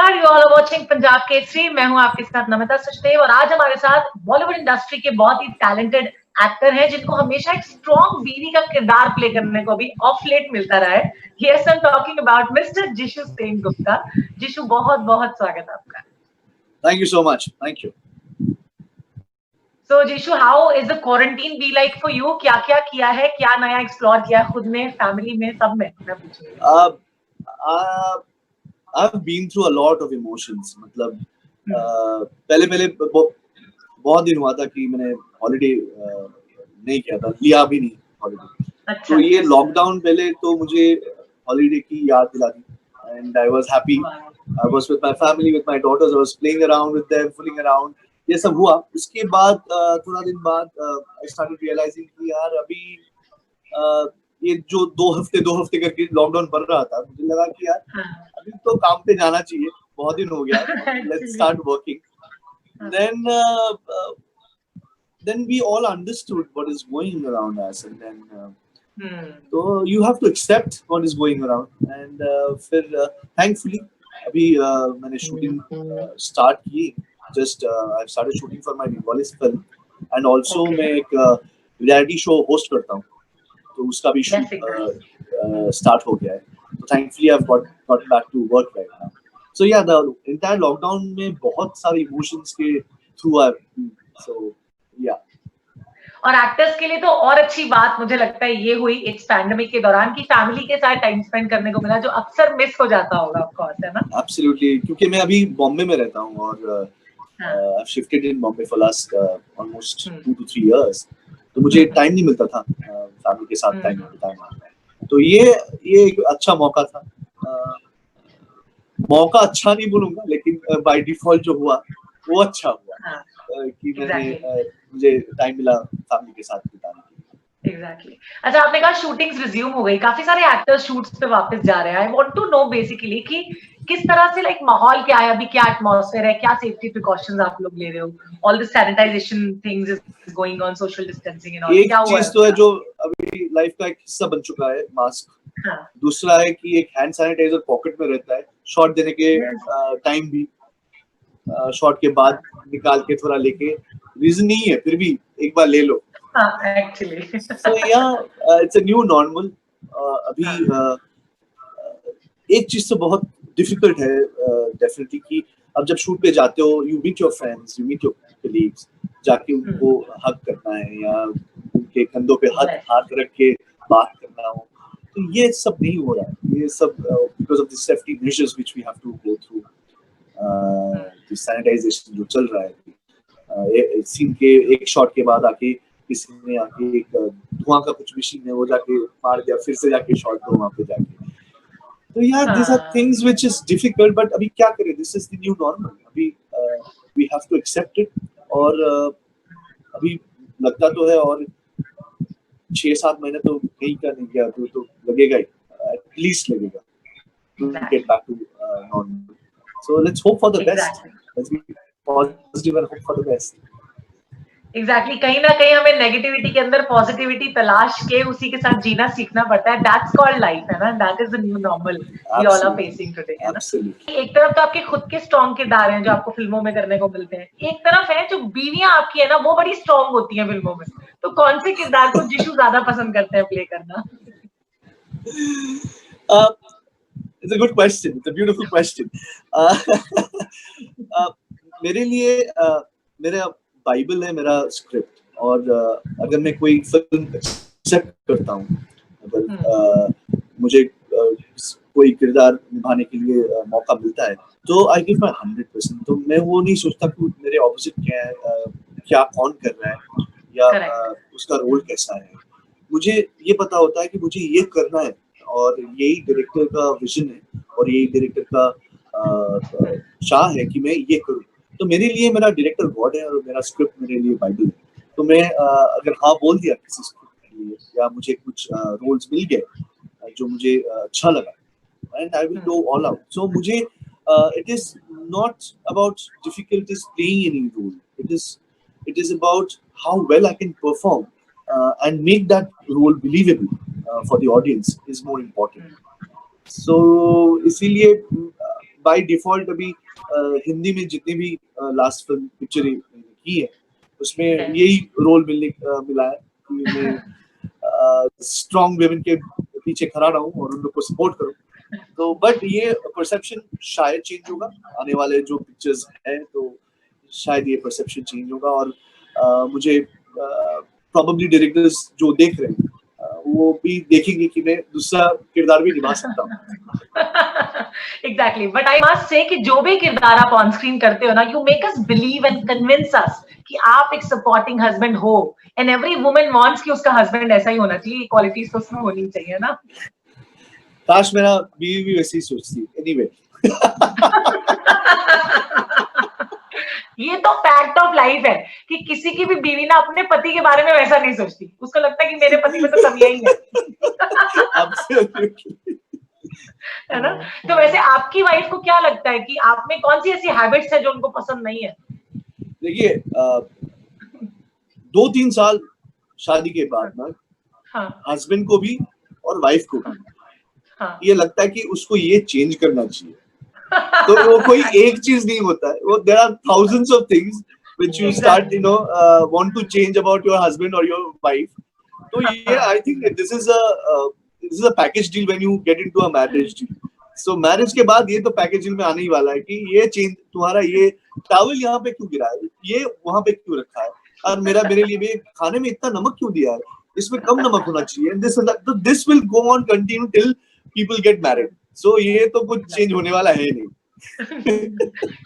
नमस्कार, you all are watching Punjab Kesari. मैं हूं आपके साथ नमिता सचदेव और आज हमारे साथ बॉलीवुड इंडस्ट्री के बहुत ही टैलेंटेड एक्टर हैं जिनको हमेशा एक स्ट्रॉन्ग बीवी का किरदार प्ले करने को भी ऑफ लेट मिलता रहा है। Yes, I am talking about mister जिशु सेनगुप्ता। जिशु, बहुत बहुत स्वागत है आपका। Thank you so much. Thank you. So Jisshu, how is the quarantine be like for you? क्या क्या किया है, क्या नया एक्सप्लोर किया खुद में, फैमिली में, सब में? मैं पूछूंगी। I've been through a lot of emotions. मतलब पहले बहुत दिन हुआ था कि मैंने हॉलिडे नहीं किया था, लिया भी नहीं हॉलिडे। अच्छा, तो ये लॉकडाउन पहले तो मुझे हॉलिडे की याद दिला दी and I was happy. I was with my family, with my daughters. I was playing around with them, fooling around. ये सब हुआ। उसके बाद थोड़ा दिन बाद I started realizing कि यार अभी ये जो दो हफ्ते करके लॉकडाउन बढ़ रहा था, मुझे लगा कि यार अभी तो काम पे जाना चाहिए, बहुत दिन हो गया, let's start working. Then we all understood what is going around us, and then so you have to accept what is going around. And फिर thankfully अभी मैंने शूटिंग स्टार्ट की, just I started shooting for my Bengali film, and also मैं एक reality show host करता हूँ, तो उसका भी शूट स्टार्ट हो गया है। तो thankfully I have got back to work right now. So yeah the entire lockdown में बहुत सारे इमोशंस के थ्रू आई, सो या। और एक्टर्स के लिए तो और अच्छी बात मुझे लगता है ये हुई इस पैंडेमिक के दौरान कि फैमिली के साथ टाइम स्पेंड करने को मिला, जो अक्सर मिस हो जाता होगा ऑफ कोर्स, है ना? एब्सोल्युटली, क्योंकि मैं अभी बॉम्बे में रहता हूँ और I've shifted in Bombay for last almost 2 to 3 years. तो मुझे टाइम नहीं मिलता था फैमिली के साथ टाइम बिताना। तो ये एक अच्छा मौका था। मौका अच्छा नहीं बोलूंगा, लेकिन बाय डिफॉल्ट जो हुआ वो अच्छा हुआ कि मुझे टाइम मिला फैमिली के साथ बिताने के लिए। एग्जैक्टली। अच्छा, आपने कहा शूटिंग्स रिज्यूम हो गई, काफी सारे एक्टर्स शूट्स पे वापस जा रहे हैं। I want to know basically कि किस तरह से लाइक माहौल क्या है अभी, क्या एटमॉस्फेयर है, क्या सेफ्टी प्रिकॉशंस आप लोग ले रहे हो, all the sanitization things is going on, social distancing and all, क्या हुआ? एक चीज तो है जो अभी लाइफ का एक हिस्सा बन चुका है, मास्क। दूसरा है कि एक हैंड सैनिटाइजर पॉकेट में रहता है, शॉट देने के टाइम भी, शॉट के बाद निकाल के थोड़ा लेके, रीजन नहीं है फिर भी एक बार ले लो। एक्चुअली सो या इट्स अ न्यू नॉर्मल। अभी एक चीज तो बहुत डिफिकल्ट है डेफिनेटली कि अब जब शूट पे जाते हो, you meet your friends, you meet your colleagues, जाके उनको हक करना है या उनके कंधों पे हाथ रख के बात करना हो, तो ये सब नहीं हो रहा है। ये सब because of the safety measures which we have to go through, the sanitization जो चल रहा है। सीन के एक शॉट के बाद आके किसी ने आके एक धुआं का कुछ मशीन है वो जाके मार दिया, फिर से जाके शॉट दो वहां पे जाके। तो यार these are things which is difficult, but अभी क्या करें, this is the new normal. अभी we have to accept it, और अभी लगता तो है और 6-7 महीने तो कहीं का नहीं गया, तो लगेगा ही, at least लगेगा to get back to normal. So let's hope for the best. Let's be positive and hope for the best. Exactly कहीं ना कहीं हमें नेगेटिविटी के अंदर पॉजिटिविटी तलाश के उसी के साथ जीना सीखना पड़ता है। दैट्स कॉल्ड लाइफ, है ना? That is the new normal we all are facing today, है ना? एक तरफ तो आपके खुद के स्ट्रॉन्ग किरदार हैं जो आपको फिल्मों में करने को मिलते हैं, एक तरफ है जो बीवियां आपकी है ना, वो बड़ी स्ट्रॉन्ग होती हैं फिल्मों में। तो कौन से किरदार को जिशु ज्यादा पसंद करते हैं प्ले करना? It's a good question. It's a beautiful question. मेरे लिए मेरा बाइबल है मेरा स्क्रिप्ट, और अगर मैं कोई फिल्म एक्सेप्ट करता हूँ, अगर मुझे कोई किरदार निभाने के लिए मौका मिलता है, तो आई गिव माय 100%। तो मैं वो नहीं सोचता कि मेरे ऑपोजिट क्या है, क्या कौन कर रहा है या उसका रोल कैसा है। मुझे ये पता होता है कि मुझे ये करना है, और यही डायरेक्टर का विजन है, और यही डायरेक्टर का चाह है कि मैं ये करूँ। तो मेरे लिए मेरा डायरेक्टर गॉड है, और मेरा स्क्रिप्ट मेरे लिए बाइबल है। तो मैं अगर हाँ बोल दिया किसी स्क्रिप्ट के लिए, या मुझे कुछ रोल्स मिल गए जो मुझे अच्छा लगा, and I will go all out. So मुझे it is not about difficulties playing any role, it is about how well I can perform and make that role believable for the audience is more important. So इसीलिए by default अभी हिंदी में जितनी भी last film picture की है उसमें यही role मिला है कि मैं स्ट्रॉन्ग वुमेन के पीछे खड़ा रहूं और उन लोग को सपोर्ट करूं। तो बट ये परसेप्शन शायद चेंज होगा आने वाले जो पिक्चर्स हैं, तो शायद ये परसेप्शन चेंज होगा और मुझे प्रोबेबली डायरेक्टर्स जो देख रहे हैं वो भी देखेंगे कि मैं दूसरा किरदार भी निभा सकता हूँ। Exactly, but I must say कि जो भी किरदार आप ऑन स्क्रीन करते हो ना, you make us believe and convince us कि आप एक सपोर्टिंग हस्बैंड हो, एंड एवरी वुमन वांट्स कि उसका हस्बैंड ऐसा ही होना चाहिए, क्वालिटीज तो उसमें होनी चाहिए ना। काश मेरा बीवी भी वैसी सोचती। एनीवे ये तो फैक्ट ऑफ लाइफ है कि किसी की भी बीवी ना अपने पति के बारे में वैसा नहीं सोचती, उसको लगता है कि मेरे पति में तो कमियां ही है ना। तो वैसे आपकी वाइफ को क्या लगता है कि आप में कौन सी ऐसी हैबिट्स है जो उनको पसंद नहीं है? देखिए 2-3 साल शादी के बाद ना हस्बैंड को भी और वाइफ को भी ये लगता है कि उसको ये चेंज करना चाहिए। तो वो कोई एक चीज नहीं होता है, वो there are thousands of things which you start want to change about your husband और योर वाइफ। तो ये I think this is a package deal when you get into a marriage deal. So marriage के बाद ये तो package deal में आने ही वाला है कि ये चेंज, तुम्हारा ये टॉवल यहाँ पे क्यों गिरा है, ये वहां पे क्यों रखा है, और मेरे लिए भी खाने में इतना नमक क्यों दिया है, इसमें कम नमक होना चाहिए। This will go on continue till people get married. So ये तो कुछ चेंज होने वाला है नहीं।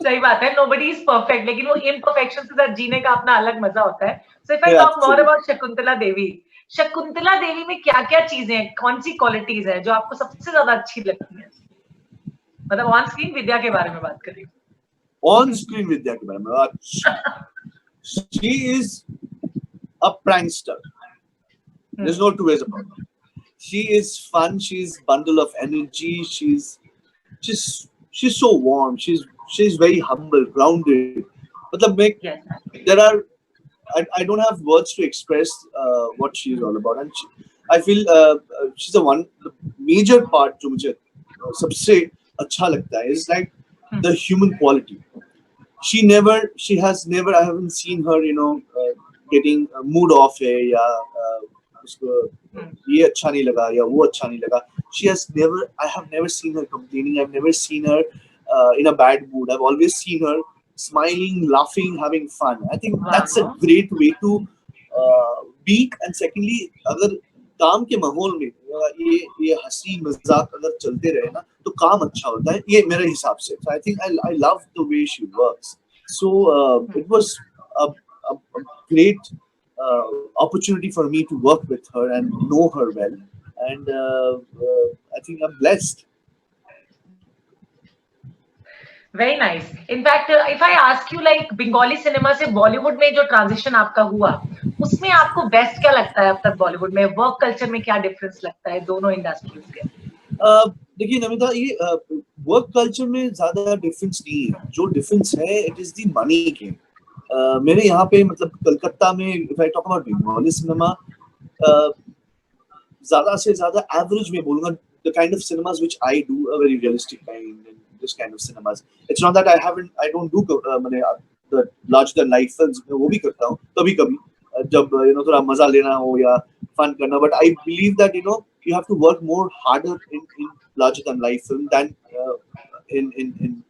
सही बात है, nobody is perfect, लेकिन वो imperfection के साथ जीने का अपना अलग मजा होता है। So if I talk more about Shakuntala Devi, Shakuntala Devi में क्या क्या चीजें हैं, कौन सी क्वालिटीज है जो आपको सबसे ज्यादा अच्छी लगती है? मतलब ऑन स्क्रीन विद्या के बारे में बात करें। ऑन स्क्रीन विद्या के बारे में बात, she is a prankster. There's no two ways about it. She is fun. She's bundle of energy. She's so warm. She's very humble, grounded. मतलब there are I don't have words to express what she is all about, and I feel she's the major part जो मुझे सबसे अच्छा लगता है is like the human quality. She has never, I haven't seen her getting mood off है या उसको ये अच्छा नहीं लगा या वो अच्छा नहीं लगा. I have never seen her complaining. I've never seen her in a bad mood. I've always seen her smiling, laughing, having fun. I think that's a great way to be. And secondly, अगर काम के माहौल में ये हंसी मजाक अगर चलते रहे ना तो काम अच्छा होता है, ये मेरे हिसाब से. So I think I love the way she works. So it was a great opportunity for me to work with her and know her well, and I think I'm blessed. Very nice. In fact, if I ask you like Bengali cinema से बॉलीवुड में जो transition आपका हुआ, उसमें आपको best क्या लगता है अब तक बॉलीवुड में? वर्क कल्चर में क्या डिफरेंस लगता है दोनों इंडस्ट्रीज के? देखिए नमिता, ये वर्क कल्चर में ज्यादा डिफरेंस नहीं है. जो डिफरेंस है it is the money game. मेरे यहाँ पे मतलब कलकत्ता में if I talk about Bengali cinema, ज्यादा से ज्यादा एवरेज में बोलूंगा the kind of cinemas which I do, a very realistic kind, this kind of cinemas. It's not that I don't do मैंने the larger than life films में वो भी करता हूँ कभी कभी जब थोड़ा मजा लेना हो या फन करना. But I believe that you have to work more harder in larger than life film than in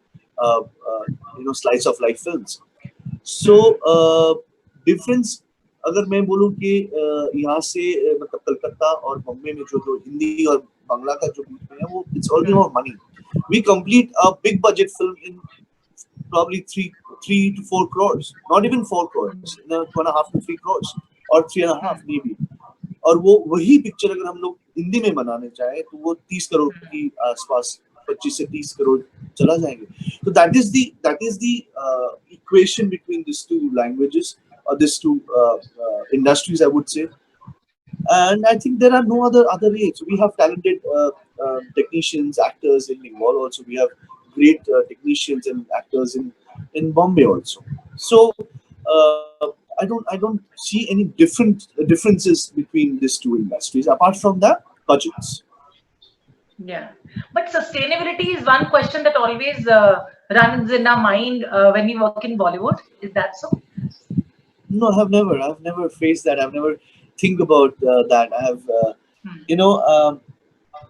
slice of life films. So difference अगर मैं बोलूँ कि यहाँ से मतलब कलकत्ता और बॉम्बे में जो हिंदी और बांग्ला का जो बीच में है वो it's all about money. We complete a big budget film in probably 3 to 4 crores, not even 4 crores, 2.5 to 3 crores, or 3.5 maybe. और वो वही पिक्चर अगर हम लोग हिंदी में बनाने चाहे तो वो 30 करोड़ की आसपास, 25 से 30 करोड़ चला जाएंगे. So that is the equation between these two languages or these two industries, I would say. And I think there are no other ways. We have talented technicians, actors in Bengal also. We have great technicians and actors in Bombay also. So I don't see any differences between these two industries apart from the budgets. Yeah, but sustainability is one question that always runs in our mind when we work in Bollywood. Is that so? No, I've never faced that. I've never think about that. I have, Hmm. you know,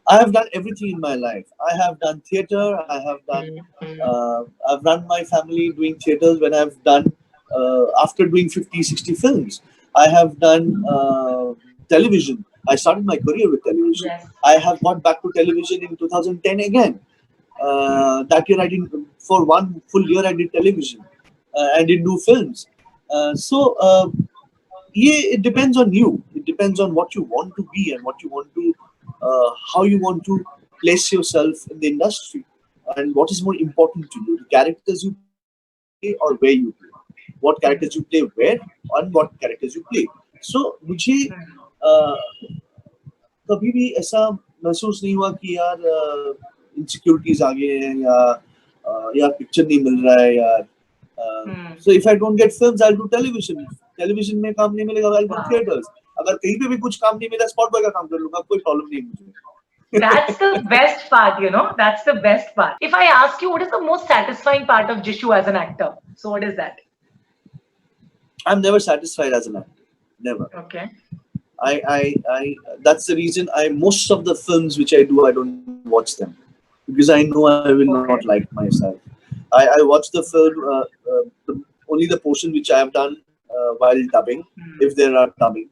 I have done everything in my life. I have done theater. I have done. I've run my family doing theaters when I've done after doing 50, 60 films. I have done television. I started my career with television. Yes. I have got back to television in 2010 again. That year I didn't, for one full year I did television. I did do films. Yeah, it depends on you. It depends on what you want to be and what you want to, how you want to place yourself in the industry, and what is more important to you: the characters you play or where you play. What characters you play where and what characters you play. So मुझे uh, कभी भी ऐसा महसूस नहीं हुआ कि यार insecurities आ गए हैं या यार पिक्चर नहीं मिल रहा है यार. Hmm. So if I don't get films, I'll do television. Television में काम नहीं मिलेगा, I'll do Wow. theaters. अगर कहीं पे भी कुछ काम नहीं मिला, स्पॉट बॉय का काम कर लूंगा, कोई प्रॉब्लम नहीं है मुझे. That's the best part, you know. That's the best part. If I ask you, what is the most satisfying part of Jishu as an actor? So, what is that? I'm never satisfied as an actor. Never. Okay. That's the reason most of the films which I do, I don't watch them because I know I will not like Okay. myself. I watch the film, only the portion which I have done while dubbing, Hmm. if there are dubbing.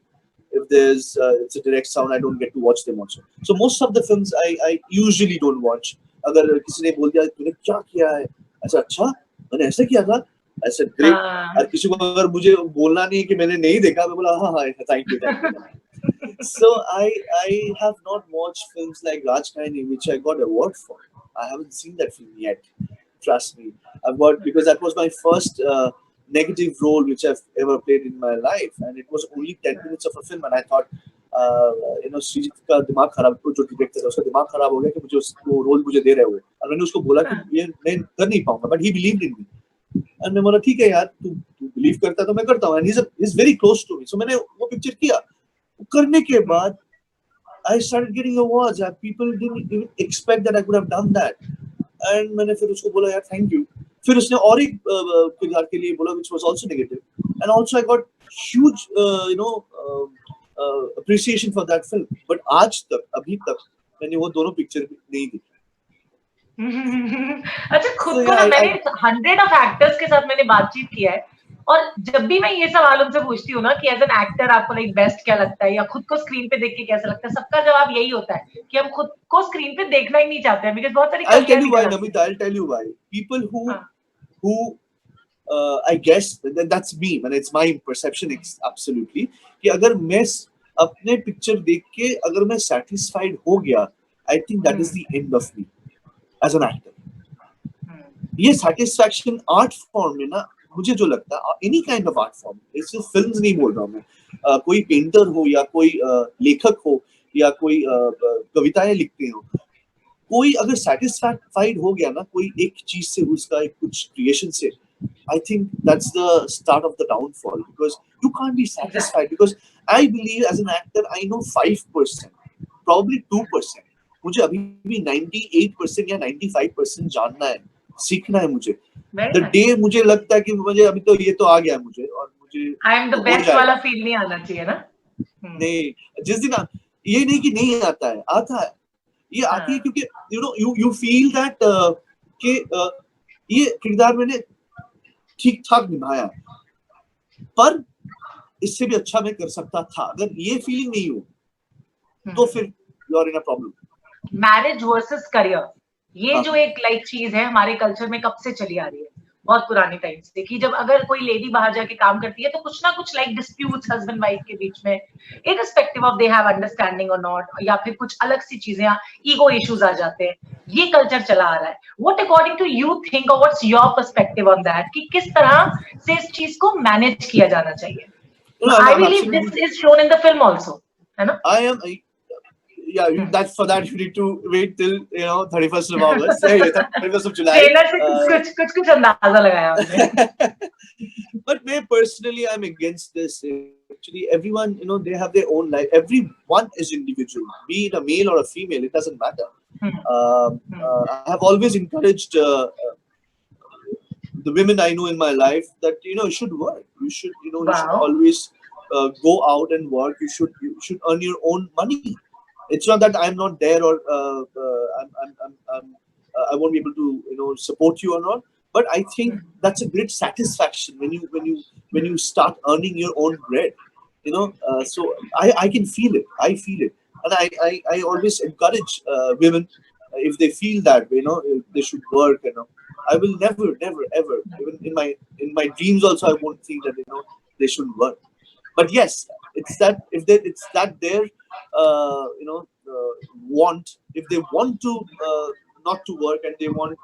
If there's it's a direct sound, I don't get to watch them also. So most of the films I usually don't watch. अगर किसी ने बोल दिया तूने क्या किया है, ऐसा अच्छा मैंने ऐसे किया था, I said great. और किसी को अगर मुझे बोलना नहीं कि मैंने नहीं देखा, मैं बोला हाँ हाँ thank you. So I have not watched films like Rajkaini, which I got award for. I haven't seen that film yet. Trust me, I've got, because that was my first negative role which I've ever played in my life, and it was only 10 minutes of a film, and I thought, Sreejith का दिमाग खराब, जो director है उसका दिमाग खराब हो गया कि मुझे वो रोल मुझे दे रहे हुए, और मैंने उसको बोला कि ये मैं कर नहीं पाऊंगा, but he believed in me. And मैं बोला ठीक है यार, तू बिलीव करता है तो मैं करता हूँ, and he is very close to me. So मैंने वो पिक्चर किया. करने के बाद I started getting awards. People didn't even expect that I could have done that. And मैंने फिर उसको बोला यार thank you. फिर उसने और एक किरदार के लिए बोला, which was also negative. And also I got huge appreciation for that film. But आज तक, अभी तक मैंने वो दोनों पिक्चर नहीं देखी. अच्छा, खुद So को ना yeah, मैंने 100 ऑफ एक्टर्स के साथ मैंने बातचीत किया है, और जब भी मैं ये सवाल उनसे पूछती हूँ ना कि एज एन एक्टर आपको लाइक बेस्ट क्या लगता है या खुद को स्क्रीन पे देख के कैसा लगता है, सबका जवाब यही होता है कि हम खुद को स्क्रीन पे देखना ही नहीं चाहते हैं, बिकॉज़ बहुत सारी I'll tell कमियां you why, निकल आती Namita. I'll tell you why. People हैं. who I guess that's me, and it's my perception absolutely. कि अगर मैं अपने पिक्चर देख के अगर मैं satisfied हो गया, I think that is the end of me as an actor. ये satisfaction art form में ना, मुझे जो लगता है, any kind of art form, इससे फिल्म्स नहीं बोल रहा हूँ मैं, कोई पेंटर हो या कोई लेखक हो या कोई कविताएं लिखते हो, कोई अगर satisfied हो गया ना कोई एक चीज से, उसका एक कुछ क्रिएशन से, I think that's the start of the downfall, because you can't be satisfied. Because I believe as an actor I know 5%, probably 2%. मुझे अभी भी 98% या 95% जानना है, सीखना है मुझे. The day मुझे लगता है कि मुझे अभी तो ये तो आ गया मुझे, और मुझे I am the best वाला फील नहीं आना चाहिए ना. नहीं, जिस दिन ये नहीं कि नहीं आता है, आता है, ये आती है क्योंकि you feel that कि ये किरदार मैंने ठीक ठाक निभाया, पर इससे भी अच्छा मैं कर सकता था. अगर ये फीलिंग नहीं हो तो फिर you are in a problem. Marriage versus career, ये जो एक लाइक चीज है हमारे कल्चर में कब से चली आ रही है, बहुत पुराने टाइम से, कि जब अगर कोई लेडी बाहर जाके काम करती है तो कुछ ना कुछ लाइक डिस्प्यूट्स हस्बैंड वाइफ के बीच में, irrespective of they have understanding और नॉट, या फिर कुछ अलग सी चीजें, ईगो इश्यूज आ जाते हैं. ये कल्चर चला आ रहा है. What according to you think, और what's your perspective on that, कि किस तरह से इस चीज को मैनेज किया जाना चाहिए? I believe this is shown in the film also, है ना? I am that's for that you need to wait till 31st of August. 31st of July. Trailer से कुछ अंदाजा लगाया हमने. But me personally, I'm against this. Actually, everyone, they have their own life. Everyone is individual, be it a male or a female. It doesn't matter. I have always encouraged the women I know in my life that you should work. You should you should always go out and work. You should earn your own money. It's not that I'm not there or I won't be able to support you or not. But I think that's a great satisfaction when you start earning your own bread. So I can feel it. I feel it, and I always encourage women if they feel that way, they should work. I will never ever, even in my dreams also, I won't think that they should work. But yes, it's that it's that their want, if they want to not to work and they want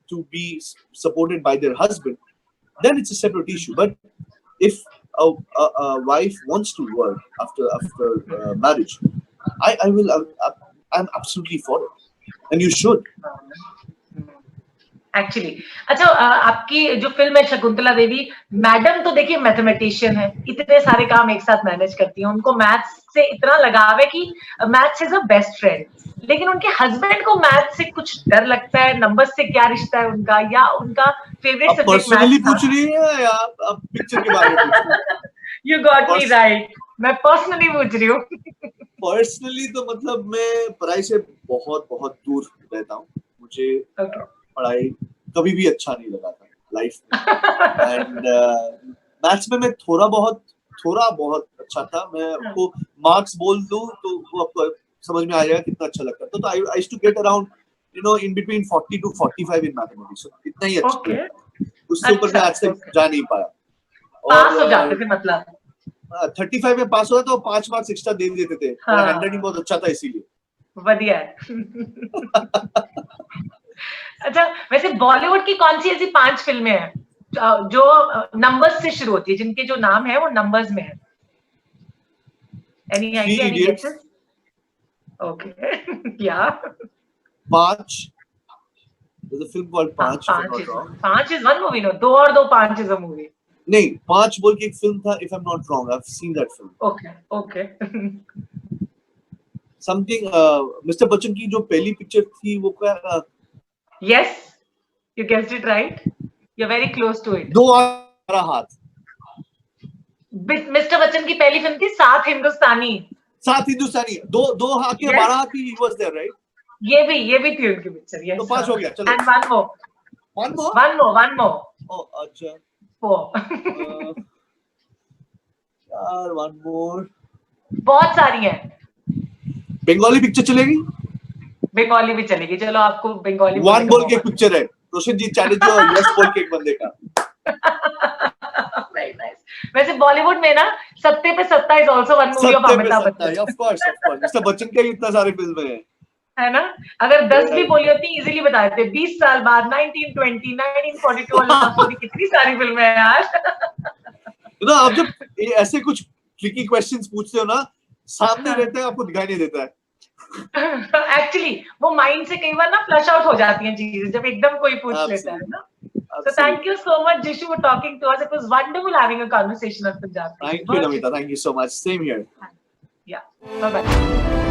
to be supported by their husband, then it's a separate issue. But if a wife wants to work after marriage, I'm absolutely for it, and you should. Actually अच्छा, आपकी जो film है Shakuntala Devi, madam तो देखिए mathematician है, इतने सारे काम एक साथ मैनेज करती हैं, उनको मैथ्स से इतना लगाव है कि maths is a best friend, लेकिन उनके हस्बैंड को मैथ्स से कुछ डर लगता है, नंबर्स से क्या रिश्ता है उनका, या उनका फेवरेट सब्जेक्ट मैथ्स पर्सनली पूछ रही है या आप पिक्चर के बारे में पूछ रही हैं? यू गॉट मी राइट, मैं पर्सनली पूछ रही हूँ। पर्सनली तो मतलब मैं पढ़ाई से बहुत बहुत दूर रहता हूँ, मुझे पढ़ाई कभी भी अच्छा नहीं लगा था लाइफ में, एंड मैथ्स में मैं थोड़ा बहुत अच्छा था। मैं आपको मार्क्स बोल दूं तो वो आपको समझ में आ जाएगा कितना अच्छा लगता था। तो I used to get around in between 40 to 45 in mathematics, so इतना ही अच्छा। उससे ऊपर मैं आज तक जा नहीं पाया। पास हो जाते थे मतलब 35 में पास हुआ तो 5 मार्क्स एक्स्ट्रा दे देते थे। मेरा हैंडराइटिंग बहुत अच्छा था इसीलिए। बढ़िया है। अच्छा, वैसे बॉलीवुड की कौन सी ऐसी 5 फिल्में हैं जो नंबर्स से शुरू होती है, जिनके जो नाम है वो नंबर्स में है? Any idea, any guesses? Okay, या 5, there's a film called 5. 5 is one movie, no? 2 और 2 5 is a movie. नहीं, 5 बोल के एक फिल्म था, if I'm not wrong, I've seen that film. Okay. Something mister Bachchan की जो पहली पिक्चर थी वो क्या? Yes, you guessed it right. You're very close to it. 2 और हाथ। मिस्टर बच्चन की पहली फिल्म थी 7 हिंदुस्तानी। 7 हिंदुस्तानी, 2 हाथ के 12 हाथ की, he was there, right? ये भी थी उनकी पिक्चर। Yes. तो 5 हो गया, चलो। And one more. Oh, अच्छा। 4. यार, one more. बहुत सारी हैं। बंगाली पिक्चर चलेगी? बंगाली भी चलेगी, चलो आपको बंगाली। वन बोल के पिक्चर है, रोशनजीत चैटर्जी और यस बोल के एक बंदे का। Very nice. वैसे बॉलीवुड में ना सत्ते पे सत्ता is also one movie of Amitabh Bachchan. Of course mister Bachchan के इतना सारे फिल्में हैं, है ना? अगर 10 भी बोली होती इजीली बता देते। 20 साल बाद 1920, 1942 वाली कितनी सारी फिल्में हैं यार। आप जब ऐसे कुछ ट्रिकी क्वेश्चंस पूछते हो ना, सामने रहता है आपको दिखाई नहीं देता है। एक्चुअली वो माइंड से कई बार ना फ्लश आउट हो जाती हैं चीजें जब एकदम कोई पूछ लेता है ना। So thank you so much, Jishu, for talking to us. It was wonderful having a conversation on Punjabi. Thank you, Namita. Thank you so much. Same here. Yeah. Bye bye.